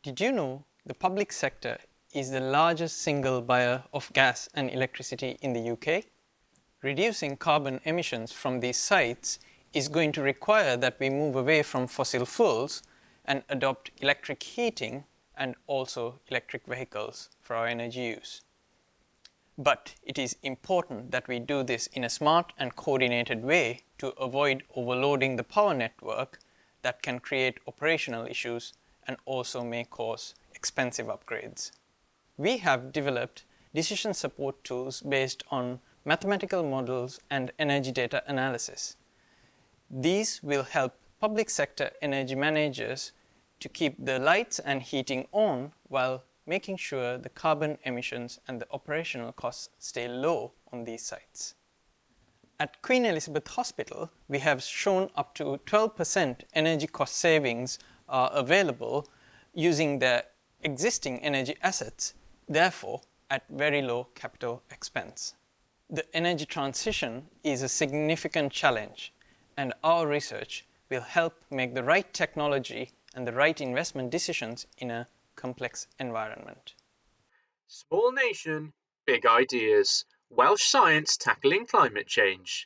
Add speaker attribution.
Speaker 1: Did you know the public sector is the largest single buyer of gas and electricity in the UK? Reducing carbon emissions from these sites is going to require that we move away from fossil fuels and adopt electric heating and also electric vehicles for our energy use. But it is important that we do this in a smart and coordinated way to avoid overloading the power network that can create operational issues and also may cause expensive upgrades. We have developed decision support tools based on mathematical models and energy data analysis. These will help public sector energy managers to keep the lights and heating on while making sure the carbon emissions and the operational costs stay low on these sites. At Queen Elizabeth Hospital, we have shown up to 12% energy cost savings are available using their existing energy assets, therefore at very low capital expense. The energy transition is a significant challenge, and our research will help make the right technology and the right investment decisions in a complex environment.
Speaker 2: Small nation, big ideas. Welsh science tackling climate change.